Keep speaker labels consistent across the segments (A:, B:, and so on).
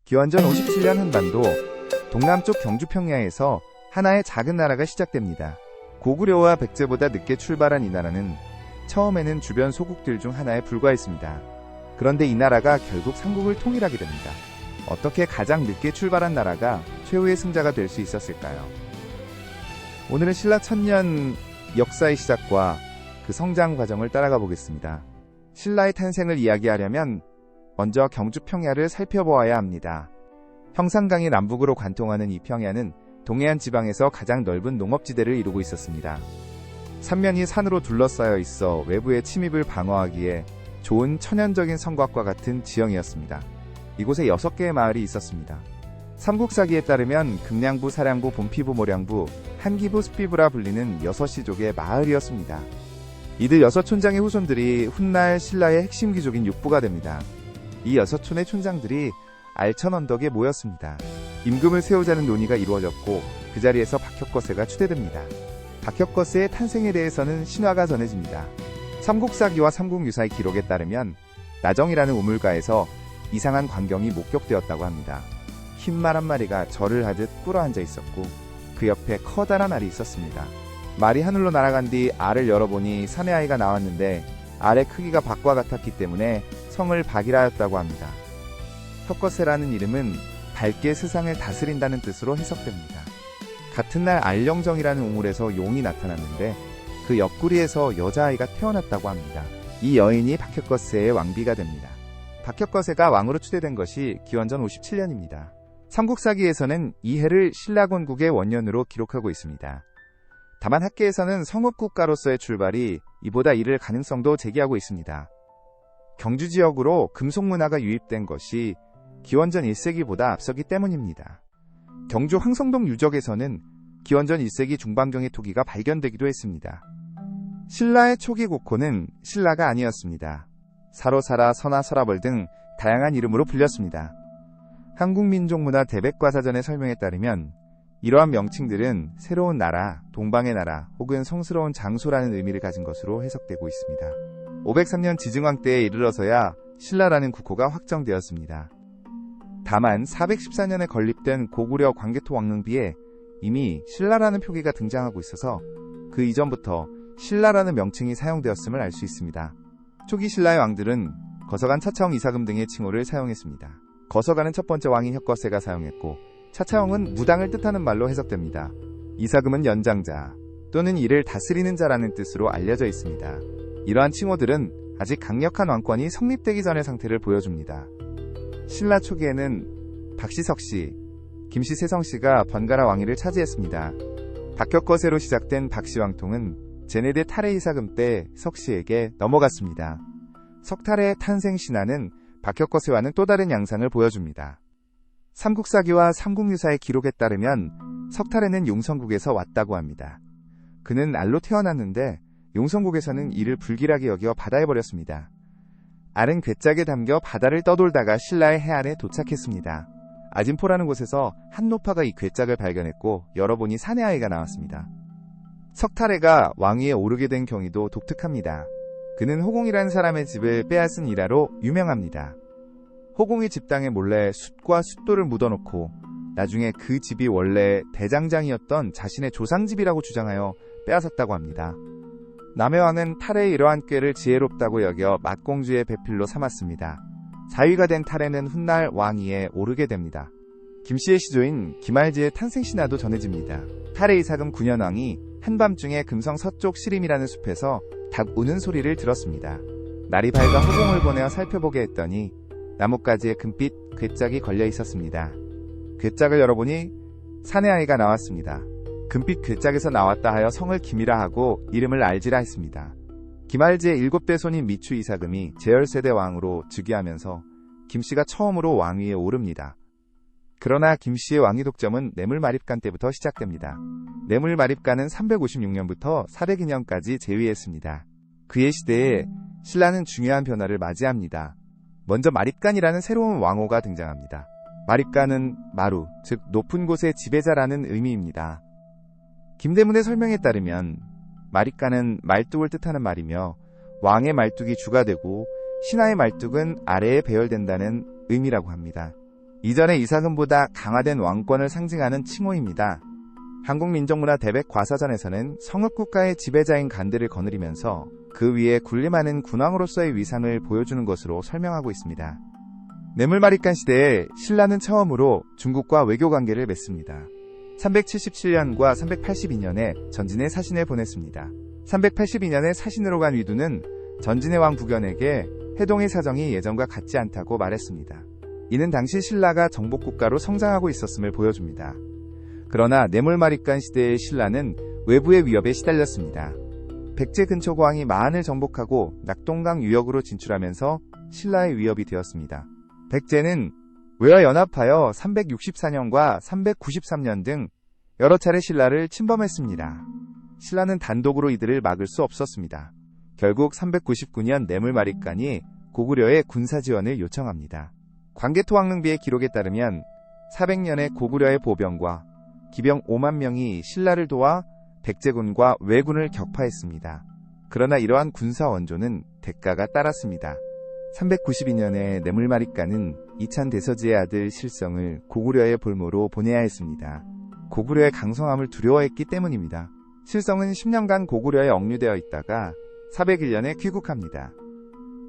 A: 기원전 57년 한반도 동남쪽 경주 평야에서 하나의 작은 나라가 시작됩니다. 고구려와 백제보다 늦게 출발한 이 나라는 처음에는 주변 소국들 중 하나에 불과했습니다. 그런데 이 나라가 결국 삼국을 통일하게 됩니다. 어떻게 가장 늦게 출발한 나라가 최후의 승자가 될 수 있었을까요? 오늘은 신라 천년 역사의 시작과 그 성장 과정을 따라가 보겠습니다. 신라의 탄생을 이야기하려면 먼저 경주 평야를 살펴보아야 합니다. 형산강이 남북으로 관통하는 이 평야는 동해안 지방에서 가장 넓은 농업지대를 이루고 있었습니다. 삼면이 산으로 둘러싸여 있어 외부의 침입을 방어하기에 좋은 천연적인 성곽과 같은 지형이었습니다. 이곳에 6개의 마을이 있었습니다. 삼국사기에 따르면 금량부, 사량부, 본피부, 모량부, 한기부, 습비부라 불리는 6시족의 마을이었습니다. 이들 6촌장의 후손들이 훗날 신라의 핵심 귀족인 육부가 됩니다. 이 6촌의 촌장들이 알천 언덕에 모였습니다. 임금을 세우자는 논의가 이루어졌고 그 자리에서 박혁거세가 추대됩니다. 박혁거세의 탄생에 대해서는 신화가 전해집니다. 삼국사기와 삼국유사의 기록에 따르면 나정이라는 우물가에서 이상한 광경이 목격되었다고 합니다. 흰 말 한 마리가 절을 하듯 꿇어앉아 있었고 그 옆에 커다란 알이 있었습니다. 말이 하늘로 날아간 뒤 알을 열어보니 사내 아이가 나왔는데 알의 크기가 박과 같았기 때문에 성을 박이라였다고 합니다. 혁거세라는 이름은 밝게 세상을 다스린다는 뜻으로 해석됩니다. 같은 날 알령정이라는 우물에서 용이 나타났는데 그 옆구리에서 여자아이가 태어났다고 합니다. 이 여인이 박혁거세의 왕비가 됩니다. 박혁거세가 왕으로 추대된 것이 기원전 57년입니다. 삼국사기에서는 이 해를 신라건국의 원년으로 기록하고 있습니다. 다만 학계에서는 성읍국가로서의 출발이 이보다 이를 가능성도 제기하고 있습니다. 경주 지역으로 금속문화가 유입된 것이 기원전 1세기보다 앞서기 때문입니다. 경주 황성동 유적에서는 기원전 1세기 중반경의 토기가 발견되기도 했습니다. 신라의 초기 국호는 신라가 아니었습니다. 사로사라, 선하, 서라벌 등 다양한 이름으로 불렸습니다. 한국민족문화 대백과사전의 설명에 따르면 이러한 명칭들은 새로운 나라, 동방의 나라 혹은 성스러운 장소라는 의미를 가진 것으로 해석되고 있습니다. 503년 지증왕 때에 이르러서야 신라라는 국호가 확정되었습니다. 다만 414년에 건립된 고구려 광개토 왕릉비에 이미 신라라는 표기가 등장하고 있어서 그 이전부터 신라라는 명칭이 사용되었음을 알 수 있습니다. 초기 신라의 왕들은 거서간, 차차홍, 이사금 등의 칭호를 사용했습니다. 거서간은 첫 번째 왕인 혁거세가 사용했고 차차홍은 무당을 뜻하는 말로 해석됩니다. 이사금은 연장자 또는 이를 다스리는 자라는 뜻으로 알려져 있습니다. 이러한 칭호들은 아직 강력한 왕권이 성립되기 전의 상태를 보여줍니다. 신라 초기에는 박씨, 석씨, 김씨, 세성씨가 번갈아 왕위를 차지했습니다. 박혁거세로 시작된 박씨 왕통은 제네대 탈해 이사금 때 석씨에게 넘어갔습니다. 석탈의 탄생 신화는 박혁거세와는 또 다른 양상을 보여줍니다. 삼국사기와 삼국유사의 기록에 따르면 석탈해는 용성국에서 왔다고 합니다. 그는 알로 태어났는데 용성국에서는 이를 불길하게 여겨 바다에 버렸습니다. 알은 괴짝에 담겨 바다를 떠돌다가 신라의 해안에 도착했습니다. 아진포라는 곳에서 한 노파가 이 괴짝을 발견했고 열어보니 사내 아이가 나왔습니다. 석탈해가 왕위에 오르게 된 경위도 독특합니다. 그는 호공이라는 사람의 집을 빼앗은 일화로 유명합니다. 호공이 집 땅에 몰래 숯과 숫돌을 묻어놓고 나중에 그 집이 원래 대장장이었던 자신의 조상집이라고 주장하여 빼앗았다고 합니다. 남해왕은 탈해의 이러한 꾀를 지혜롭다고 여겨 맏공주의 배필로 삼았습니다. 자위가 된 탈해는 훗날 왕위에 오르게 됩니다. 김씨의 시조인 김알지의 탄생신화도 전해집니다. 탈해 이사금 9년 왕이 한밤중에 금성 서쪽 시림이라는 숲에서 닭 우는 소리를 들었습니다. 날이 밝아 호공을 보내어 살펴보게 했더니 나뭇가지에 금빛 괴짝이 걸려 있었습니다. 괴짝을 열어보니 사내 아이가 나왔습니다. 금빛 괴짝에서 나왔다 하여 성을 김이라 하고 이름을 알지라 했습니다. 김알지의 7대 손인 미추 이사금이 제13대 왕으로 즉위하면서 김씨가 처음으로 왕위에 오릅니다. 그러나 김씨의 왕위 독점은 뇌물마립간 때부터 시작됩니다. 뇌물마립간은 356년부터 402년까지 재위했습니다. 그의 시대에 신라는 중요한 변화를 맞이합니다. 먼저 마립간이라는 새로운 왕호가 등장합니다. 마립간은 마루, 즉 높은 곳의 지배자라는 의미입니다. 김대문의 설명에 따르면 마립간은 말뚝을 뜻하는 말이며 왕의 말뚝이 주가 되고 신하의 말뚝은 아래에 배열된다는 의미라고 합니다. 이전의 이사금보다 강화된 왕권을 상징하는 칭호입니다. 한국민족문화 대백과사전에서는 성읍국가의 지배자인 간들을 거느리면서 그 위에 군림하는 군왕으로서의 위상을 보여주는 것으로 설명하고 있습니다. 뇌물마리간 시대에 신라는 처음으로 중국과 외교관계를 맺습니다. 377년과 382년에 전진의 사신을 보냈습니다. 382년에 사신으로 간 위두는 전진의 왕 북연에게 해동의 사정이 예전과 같지 않다고 말했습니다. 이는 당시 신라가 정복국가로 성장하고 있었음을 보여줍니다. 그러나 뇌물마리간 시대의 신라는 외부의 위협에 시달렸습니다. 백제 근초고왕이 마한을 정복하고 낙동강 유역으로 진출하면서 신라의 위협이 되었습니다. 백제는 외와 연합하여 364년과 393년 등 여러 차례 신라를 침범했습니다. 신라는 단독으로 이들을 막을 수 없었습니다. 결국 399년 뇌물마리간이 고구려에 군사 지원을 요청합니다. 광개토왕릉비의 기록에 따르면 400년에 고구려의 보병과 기병 5만 명이 신라를 도와 백제군과 왜군을 격파했습니다. 그러나 이러한 군사 원조는 대가가 따랐습니다. 392년에 뇌물마리간은 이찬 대서지의 아들 실성을 고구려의 볼모로 보내야 했습니다. 고구려의 강성함을 두려워했기 때문입니다. 실성은 10년간 고구려에 억류되어 있다가 401년에 귀국합니다.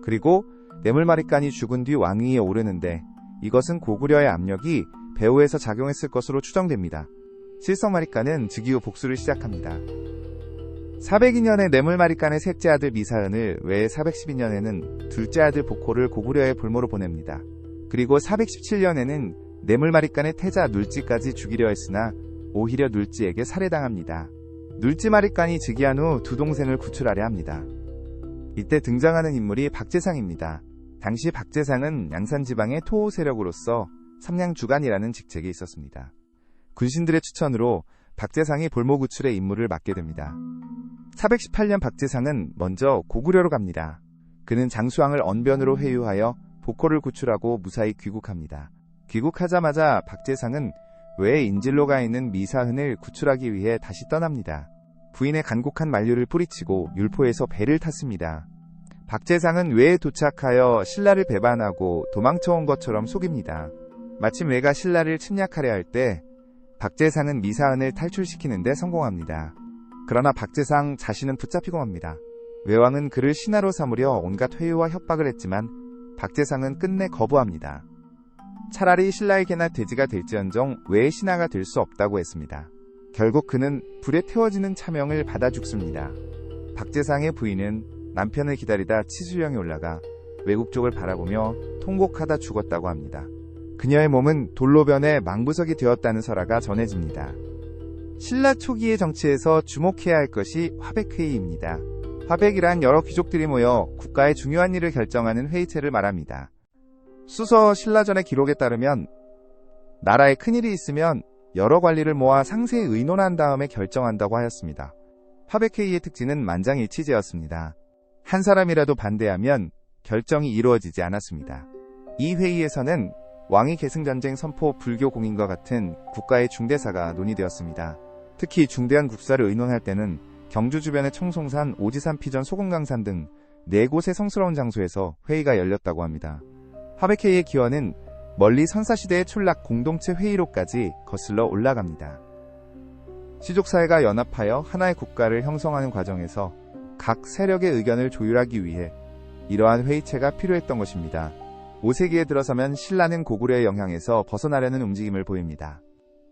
A: 그리고 뇌물마리간이 죽은 뒤 왕위에 오르는데 이것은 고구려의 압력이 배후에서 작용했을 것으로 추정됩니다. 실성마리간은 즉위 후 복수를 시작합니다. 402년에 뇌물마리간의 셋째 아들 미사은을 외에 412년에는 둘째 아들 복호를 고구려의 볼모로 보냅니다. 그리고 417년에는 뇌물마리간의 태자 눌지까지 죽이려 했으나 오히려 눌지에게 살해당합니다. 눌지마리간이 즉위한 후 두 동생을 구출하려 합니다. 이때 등장하는 인물이 박재상입니다. 당시 박재상은 양산지방의 토호 세력으로서 삼량주간이라는 직책이 있었습니다. 군신들의 추천으로 박재상이 볼모 구출의 임무를 맡게 됩니다. 418년 박재상은 먼저 고구려로 갑니다. 그는 장수왕을 언변으로 회유하여 복호를 구출하고 무사히 귀국합니다. 귀국하자마자 박재상은 외에 인질로 가 있는 미사흔을 구출하기 위해 다시 떠납니다. 부인의 간곡한 만류를 뿌리치고 율포에서 배를 탔습니다. 박재상은 외에 도착하여 신라를 배반하고 도망쳐온 것처럼 속입니다. 마침 외가 신라를 침략하려 할 때 박재상은 미사흔을 탈출시키는 데 성공합니다. 그러나 박재상 자신은 붙잡히고 맙니다. 외왕은 그를 신하로 삼으려 온갖 회유와 협박을 했지만 박재상은 끝내 거부합니다. 차라리 신라에게나 돼지가 될지언정 외의 신하가 될 수 없다고 했습니다. 결국 그는 불에 태워지는 차명을 받아 죽습니다. 박재상의 부인은 남편을 기다리다 치수령에 올라가 외국 쪽을 바라보며 통곡하다 죽었다고 합니다. 그녀의 몸은 돌로 변해 망부석이 되었다는 설화가 전해집니다. 신라 초기의 정치에서 주목해야 할 것이 화백회의입니다. 화백이란 여러 귀족들이 모여 국가의 중요한 일을 결정하는 회의체를 말합니다. 수서 신라전의 기록에 따르면 나라에 큰일이 있으면 여러 관리를 모아 상세히 의논한 다음에 결정한다고 하였습니다. 화백회의의 특징은 만장일치제였습니다. 한 사람이라도 반대하면 결정이 이루어지지 않았습니다. 이 회의에서는 왕위 계승전쟁 선포 불교 공인과 같은 국가의 중대사가 논의되었습니다. 특히 중대한 국사를 의논할 때는 경주 주변의 청송산, 오지산, 피전, 소금강산 등 4곳의 성스러운 장소에서 회의가 열렸다고 합니다. 화백회의의 기원은 멀리 선사시대의 촌락 공동체 회의로까지 거슬러 올라갑니다. 시족사회가 연합하여 하나의 국가를 형성하는 과정에서 각 세력의 의견을 조율하기 위해 이러한 회의체가 필요했던 것입니다. 5세기에 들어서면 신라는 고구려의 영향에서 벗어나려는 움직임을 보입니다.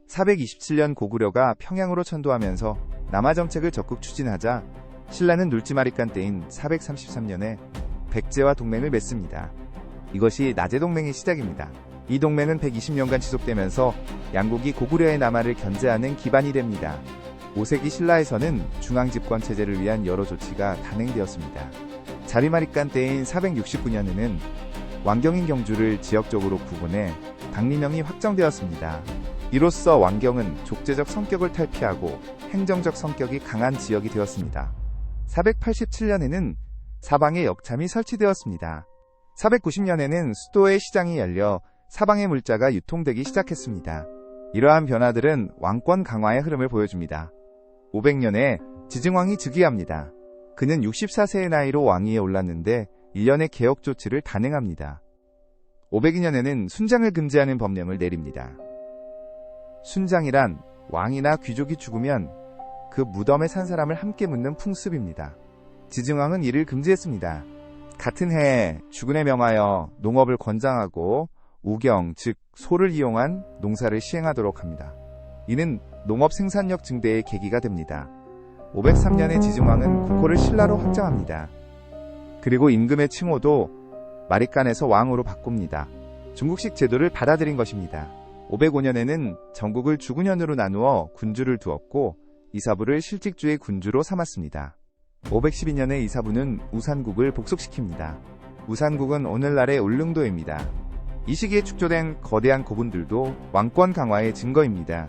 A: 427년 고구려가 평양으로 천도하면서 남하 정책을 적극 추진하자 신라는 눌지마리간 때인 433년에 백제와 동맹을 맺습니다. 이것이 나제동맹의 시작입니다. 이 동맹은 120년간 지속되면서 양국이 고구려의 남하를 견제하는 기반이 됩니다. 5세기 신라에서는 중앙집권 체제를 위한 여러 조치가 단행되었습니다. 자리마리간 때인 469년에는 왕경인 경주를 지역적으로 구분해 당리명이 확정되었습니다. 이로써 왕경은 족제적 성격을 탈피하고 행정적 성격이 강한 지역이 되었습니다. 487년에는 사방에 역참이 설치되었습니다. 490년에는 수도의 시장이 열려 사방의 물자가 유통되기 시작했습니다. 이러한 변화들은 왕권 강화의 흐름을 보여줍니다. 500년에 지증왕이 즉위합니다. 그는 64세의 나이로 왕위에 올랐는데 1년의 개혁 조치를 단행합니다. 502년에는 순장을 금지하는 법령을 내립니다. 순장이란 왕이나 귀족이 죽으면 그 무덤에 산 사람을 함께 묻는 풍습입니다. 지증왕은 이를 금지했습니다. 같은 해에 주군에 명하여 농업을 권장하고 우경, 즉 소를 이용한 농사를 시행하도록 합니다. 이는 농업 생산력 증대의 계기가 됩니다. 503년에 지증왕은 국호를 신라로 확정합니다. 그리고 임금의 칭호도 마리깐에서 왕으로 바꿉니다. 중국식 제도를 받아들인 것입니다. 505년에는 전국을 주군현으로 나누어 군주를 두었고 이사부를 실직주의 군주로 삼았습니다. 512년에 이사부는 우산국을 복속시킵니다. 우산국은 오늘날의 울릉도입니다. 이 시기에 축조된 거대한 고분들도 왕권 강화의 증거입니다.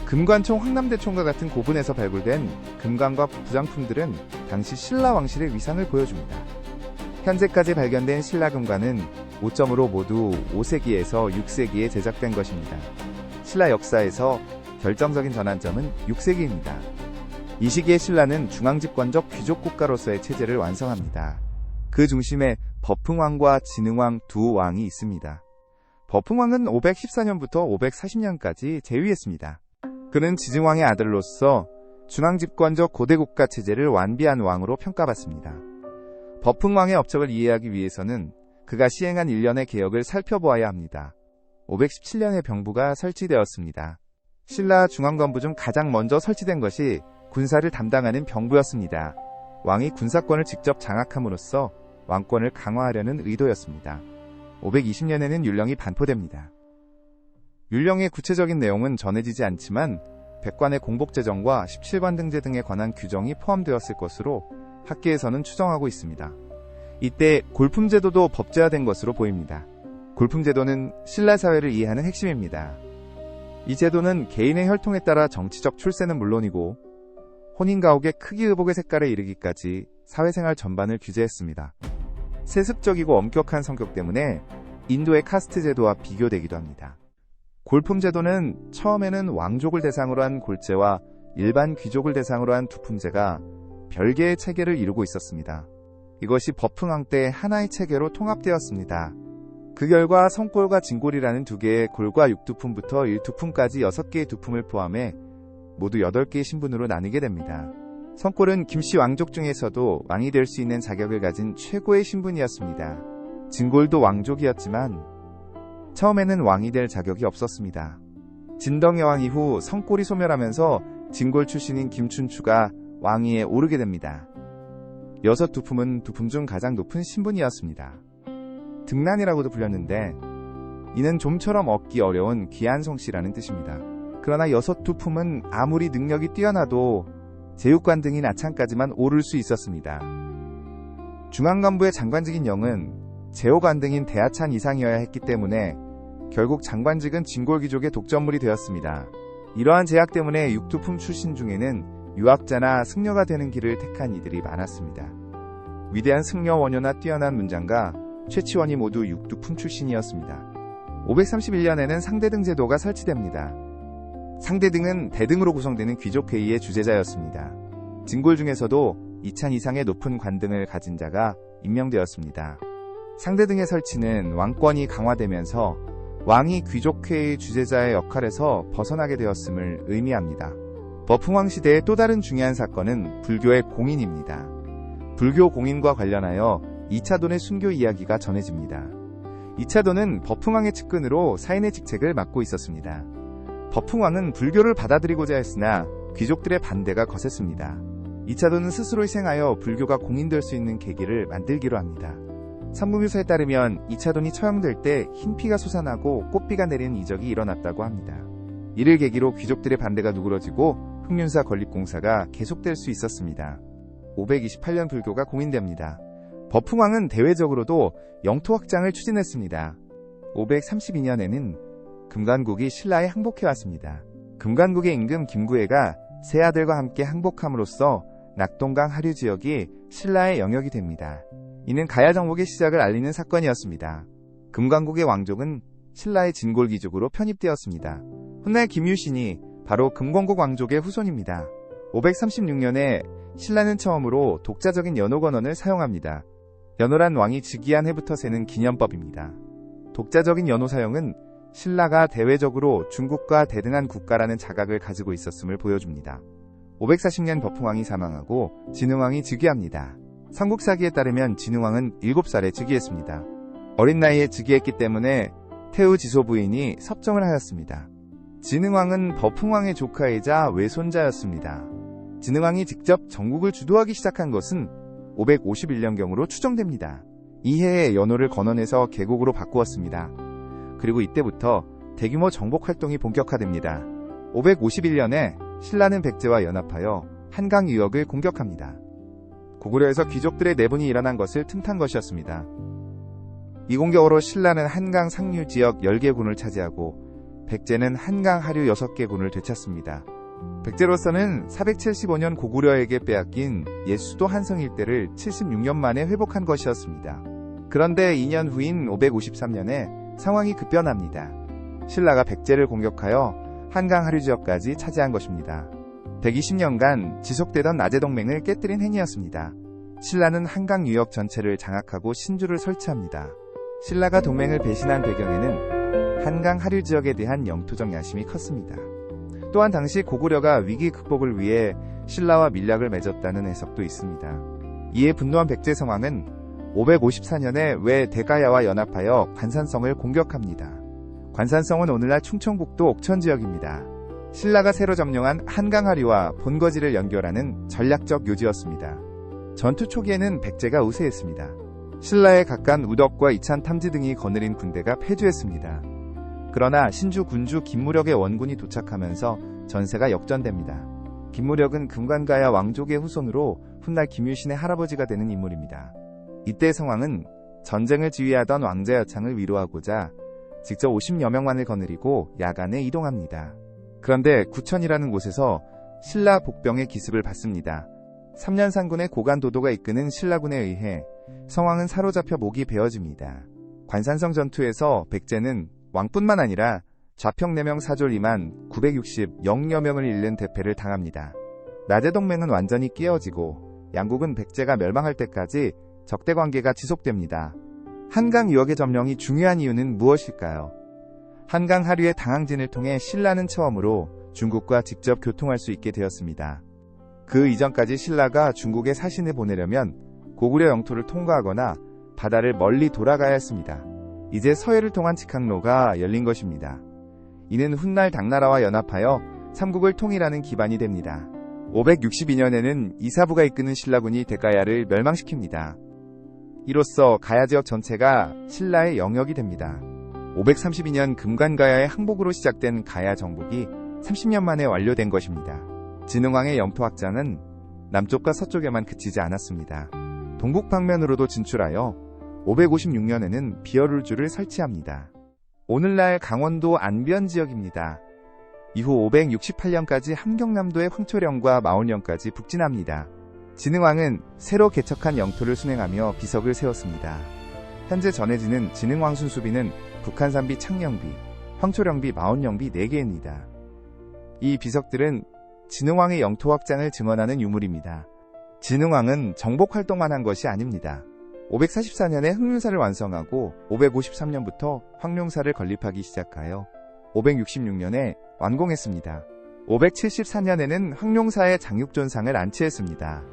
A: 금관총 황남대총과 같은 고분에서 발굴된 금관과 부장품들은 당시 신라 왕실의 위상을 보여줍니다. 현재까지 발견된 신라 금관은 5점으로 모두 5세기에서 6세기에 제작된 것입니다. 신라 역사에서 결정적인 전환점은 6세기입니다. 이 시기에 신라는 중앙집권적 귀족 국가로서의 체제를 완성합니다. 그 중심에 버풍왕과 진흥왕 두 왕이 있습니다. 버풍왕은 514년부터 540년까지 재위했습니다. 그는 지증왕의 아들로서 중앙집권적 고대국가 체제를 완비한 왕으로 평가받습니다. 버풍왕의 업적을 이해하기 위해서는 그가 시행한 일련의 개혁을 살펴보아야 합니다. 517년에 병부가 설치되었습니다. 신라 중앙관부 중 가장 먼저 설치된 것이 군사를 담당하는 병부였습니다. 왕이 군사권을 직접 장악함으로써 왕권을 강화하려는 의도였습니다. 520년에는 율령이 반포됩니다. 율령의 구체적인 내용은 전해지지 않지만 백관의 공복제정과 17관등제 등에 관한 규정이 포함되었을 것으로 학계에서는 추정하고 있습니다. 이때 골품제도도 법제화된 것으로 보입니다. 골품제도는 신라 사회를 이해하는 핵심입니다. 이 제도는 개인의 혈통에 따라 정치적 출세는 물론이고 혼인가옥의 크기 의복의 색깔에 이르기까지 사회생활 전반을 규제했습니다. 세습적이고 엄격한 성격 때문에 인도의 카스트 제도와 비교되기도 합니다. 골품제도는 처음에는 왕족을 대상으로 한 골제와 일반 귀족을 대상으로 한 두품제가 별개의 체계를 이루고 있었습니다. 이것이 버풍왕 때 하나의 체계로 통합되었습니다. 그 결과 성골과 진골이라는 두 개의 골과 6두품부터 1두품까지 6개의 두품을 포함해 모두 8개의 신분으로 나뉘게 됩니다. 성골은 김씨 왕족 중에서도 왕이 될 수 있는 자격을 가진 최고의 신분이었습니다. 진골도 왕족이었지만 처음에는 왕이 될 자격이 없었습니다. 진덕여왕 이후 성골이 소멸하면서 진골 출신인 김춘추가 왕위에 오르게 됩니다. 6두품은 두품 중 가장 높은 신분이었습니다. 등란이라고도 불렸는데 이는 좀처럼 얻기 어려운 귀한 성씨라는 뜻입니다. 그러나 6두품은 아무리 능력이 뛰어나도 제육관 등인 아창까지만 오를 수 있었습니다. 중앙관부의 장관직인 영은 제호관 등인 대하찬 이상이어야 했기 때문에 결국 장관직은 진골귀족의 독점물이 되었습니다. 이러한 제약 때문에 6두품 출신 중에는 유학자나 승려가 되는 길을 택한 이들이 많았습니다. 위대한 승려 원효나 뛰어난 문장가, 최치원이 모두 6두품 출신이었습니다. 531년에는 상대등 제도가 설치됩니다. 상대등은 대등으로 구성되는 귀족회의의 주재자였습니다. 진골 중에서도 2찬 이상의 높은 관등을 가진 자가 임명되었습니다. 상대등의 설치는 왕권이 강화되면서 왕이 귀족회의 주재자의 역할에서 벗어나게 되었음을 의미합니다. 버풍왕 시대의 또 다른 중요한 사건은 불교의 공인입니다. 불교 공인과 관련하여 이차돈의 순교 이야기가 전해집니다. 이차돈은 버풍왕의 측근으로 사인의 직책을 맡고 있었습니다. 버풍왕은 불교를 받아들이고자 했으나 귀족들의 반대가 거셌습니다. 이차돈은 스스로 희생하여 불교가 공인될 수 있는 계기를 만들기로 합니다. 삼국유서에 따르면 이차돈이 처형될 때 흰피가 솟아나고 꽃비가 내리는 이적이 일어났다고 합니다. 이를 계기로 귀족들의 반대가 누그러지고 흑륜사 건립공사가 계속될 수 있었습니다. 528년 불교가 공인됩니다. 버풍왕은 대외적으로도 영토 확장을 추진했습니다. 532년에는 금관국이 신라에 항복해왔습니다. 금관국의 임금 김구해가 세 아들과 함께 항복함으로써 낙동강 하류 지역이 신라의 영역이 됩니다. 이는 가야 정복의 시작을 알리는 사건이었습니다. 금관국의 왕족은 신라의 진골귀족으로 편입되었습니다. 훗날 김유신이 바로 금관국 왕족의 후손입니다. 536년에 신라는 처음으로 독자적인 연호건원을 사용합니다. 연호란 왕이 즉위한 해부터 세는 기년법입니다. 독자적인 연호 사용은 신라가 대외적으로 중국과 대등한 국가라는 자각을 가지고 있었음을 보여줍니다. 540년 버풍왕이 사망하고 진흥왕이 즉위합니다. 삼국사기에 따르면 진흥왕은 7살에 즉위했습니다. 어린 나이에 즉위했기 때문에 태우 지소 부인이 섭정을 하였습니다. 진흥왕은 버풍왕의 조카이자 외손자였습니다. 진흥왕이 직접 전국을 주도하기 시작한 것은 551년경으로 추정됩니다. 이해에 연호를 건원해서 계곡으로 바꾸었습니다. 그리고 이때부터 대규모 정복 활동이 본격화됩니다. 551년에 신라는 백제와 연합하여 한강 유역을 공격합니다. 고구려에서 귀족들의 내분이 일어난 것을 틈탄 것이었습니다. 이 공격으로 신라는 한강 상류 지역 10개 군을 차지하고 백제는 한강 하류 6개 군을 되찾습니다. 백제로서는 475년 고구려에게 빼앗긴 옛 수도 한성 일대를 76년 만에 회복한 것이었습니다. 그런데 2년 후인 553년에 상황이 급변합니다. 신라가 백제를 공격하여 한강 하류 지역까지 차지한 것입니다. 120년간 지속되던 나제 동맹을 깨뜨린 행위였습니다. 신라는 한강 유역 전체를 장악하고 신주를 설치합니다. 신라가 동맹을 배신한 배경에는 한강 하류 지역에 대한 영토적 야심이 컸습니다. 또한 당시 고구려가 위기 극복을 위해 신라와 밀약을 맺었다는 해석도 있습니다. 이에 분노한 백제 성왕은 554년에 외 대가야와 연합하여 관산성을 공격합니다. 관산성은 오늘날 충청북도 옥천 지역입니다. 신라가 새로 점령한 한강 하류와 본거지를 연결하는 전략적 요지였습니다. 전투 초기에는 백제가 우세했습니다. 신라에 각간 우덕과 이찬 탐지 등이 거느린 군대가 패주했습니다. 그러나 신주 군주 김무력의 원군이 도착하면서 전세가 역전됩니다. 김무력은 금관가야 왕족의 후손으로 훗날 김유신의 할아버지가 되는 인물입니다. 이때 성왕은 전쟁을 지휘하던 왕자 여창을 위로하고자 직접 50여 명만을 거느리고 야간에 이동합니다. 그런데 구천이라는 곳에서 신라 복병의 기습을 받습니다. 3년 상군의 고관 도도가 이끄는 신라군에 의해 성왕은 사로잡혀 목이 베어집니다. 관산성 전투에서 백제는 왕뿐만 아니라 좌평 4명 사졸 2만 960여 명을 잃는 대패를 당합니다. 나제 동맹은 완전히 깨어지고 양국은 백제가 멸망할 때까지 적대 관계가 지속됩니다. 한강 유역의 점령이 중요한 이유는 무엇일까요? 한강 하류의 당항진을 통해 신라는 처음으로 중국과 직접 교통할 수 있게 되었습니다. 그 이전까지 신라가 중국에 사신을 보내려면 고구려 영토를 통과하거나 바다를 멀리 돌아가야 했습니다. 이제 서해를 통한 직항로가 열린 것입니다. 이는 훗날 당나라와 연합하여 삼국을 통일하는 기반이 됩니다. 562년에는 이사부가 이끄는 신라군이 대가야를 멸망시킵니다. 이로써 가야 지역 전체가 신라의 영역이 됩니다. 532년 금관가야의 항복으로 시작된 가야 정복이 30년 만에 완료된 것입니다. 진흥왕의 영토 확장은 남쪽과 서쪽에만 그치지 않았습니다. 동북 방면으로도 진출하여 556년에는 비어룰주를 설치합니다. 오늘날 강원도 안변 지역입니다. 이후 568년까지 함경남도의 황초령과 마온령까지 북진합니다. 진흥왕은 새로 개척한 영토를 순행하며 비석을 세웠습니다. 현재 전해지는 진흥왕 순수비는 북한산비 창령비, 황초령비, 마온령비 4개입니다. 이 비석들은 진흥왕의 영토 확장을 증언하는 유물입니다. 진흥왕은 정복 활동만 한 것이 아닙니다. 544년에 흑룡사를 완성하고 553년부터 황룡사를 건립하기 시작하여 566년에 완공했습니다. 574년에는 황룡사의 장육존상을 안치했습니다.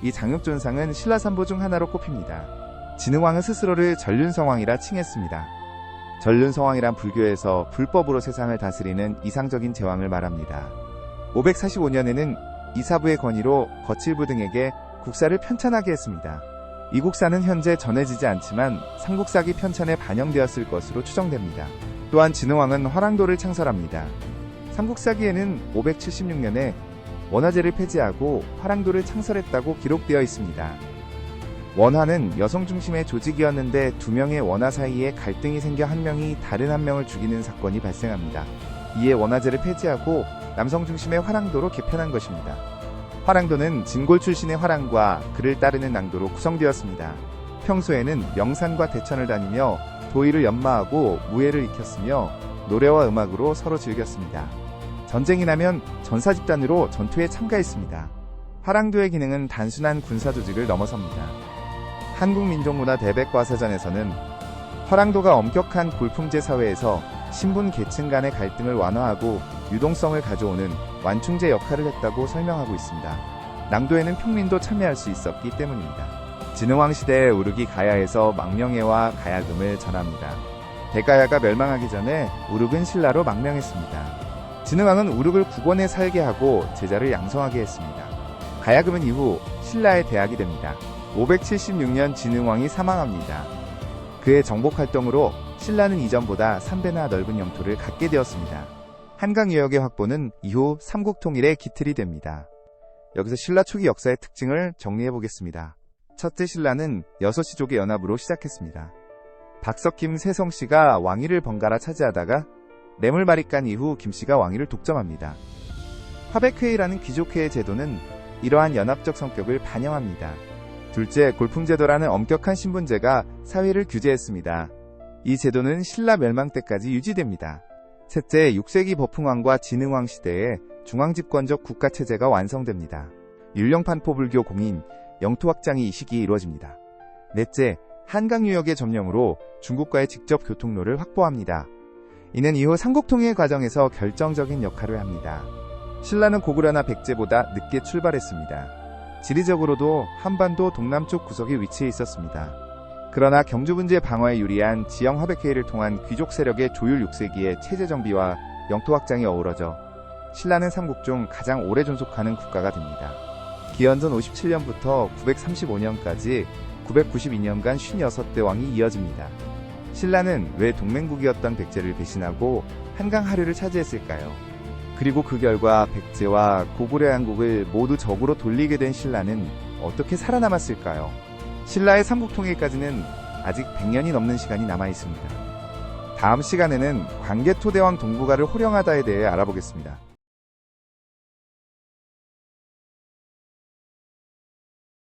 A: 이 장육존상은 신라삼보 중 하나로 꼽힙니다. 진흥왕은 스스로를 전륜성왕이라 칭했습니다. 전륜성왕이란 불교에서 불법으로 세상을 다스리는 이상적인 제왕을 말합니다. 545년에는 이사부의 권위로 거칠부 등에게 국사를 편찬하게 했습니다. 이 국사는 현재 전해지지 않지만 삼국사기 편찬에 반영되었을 것으로 추정됩니다. 또한 진흥왕은 화랑도를 창설합니다. 삼국사기에는 576년에 원화제를 폐지하고 화랑도를 창설했다고 기록되어 있습니다. 원화는 여성 중심의 조직이었는데 2명의 원화 사이에 갈등이 생겨 한 명이 다른 한 명을 죽이는 사건이 발생합니다. 이에 원화제를 폐지하고 남성 중심의 화랑도로 개편한 것입니다. 화랑도는 진골 출신의 화랑과 그를 따르는 낭도로 구성되었습니다. 평소에는 명산과 대천을 다니며 도의를 연마하고 무예를 익혔으며 노래와 음악으로 서로 즐겼습니다. 전쟁이 나면 전사 집단으로 전투에 참가했습니다. 화랑도의 기능은 단순한 군사 조직을 넘어섭니다. 한국민족문화 대백과사전에서는 허랑도가 엄격한 골품제 사회에서 신분 계층 간의 갈등을 완화하고 유동성을 가져오는 완충제 역할을 했다고 설명하고 있습니다. 낭도에는 평민도 참여할 수 있었기 때문입니다. 진흥왕 시대에 우르기 가야에서 망명해와 가야금을 전합니다. 대가야가 멸망하기 전에 우르은 신라로 망명했습니다. 진흥왕은 우르를 국원에 살게 하고 제자를 양성하게 했습니다. 가야금은 이후 신라의 대학이 됩니다. 576년 진흥왕이 사망합니다. 그의 정복 활동으로 신라는 이전보다 3배나 넓은 영토를 갖게 되었습니다. 한강 유역의 확보는 이후 삼국통일의 기틀이 됩니다. 여기서 신라 초기 역사의 특징을 정리해 보겠습니다. 첫째, 신라는 6시족의 연합으로 시작했습니다. 박석김, 세성씨가 왕위를 번갈아 차지하다가 뇌물마리간 이후 김씨가 왕위를 독점합니다. 화백회의라는 귀족회의 제도는 이러한 연합적 성격을 반영합니다. 둘째, 골품제도라는 엄격한 신분제가 사회를 규제했습니다. 이 제도는 신라 멸망 때까지 유지됩니다. 셋째, 6세기 버풍왕과 진흥왕 시대에 중앙집권적 국가체제가 완성됩니다. 율령판포불교 공인, 영토 확장이 이 시기에 이루어집니다. 넷째, 한강 유역의 점령으로 중국과의 직접 교통로를 확보합니다. 이는 이후 삼국통일 과정에서 결정적인 역할을 합니다. 신라는 고구려나 백제보다 늦게 출발했습니다. 지리적으로도 한반도 동남쪽 구석에 위치해 있었습니다. 그러나 경주분재 방어에 유리한 지형 화백회의를 통한 귀족 세력의 조율 6세기의 체제 정비와 영토 확장이 어우러져 신라는 삼국 중 가장 오래 존속하는 국가가 됩니다. 기원전 57년부터 935년까지 992년간 56대 왕이 이어집니다. 신라는 왜 동맹국이었던 백제를 배신하고 한강 하류를 차지했을까요? 그리고 그 결과 백제와 고구려 양국을 모두 적으로 돌리게 된 신라는 어떻게 살아남았을까요? 신라의 삼국통일까지는 아직 100년이 넘는 시간이 남아 있습니다. 다음 시간에는 광개토대왕 동부가를 호령하다에 대해 알아보겠습니다.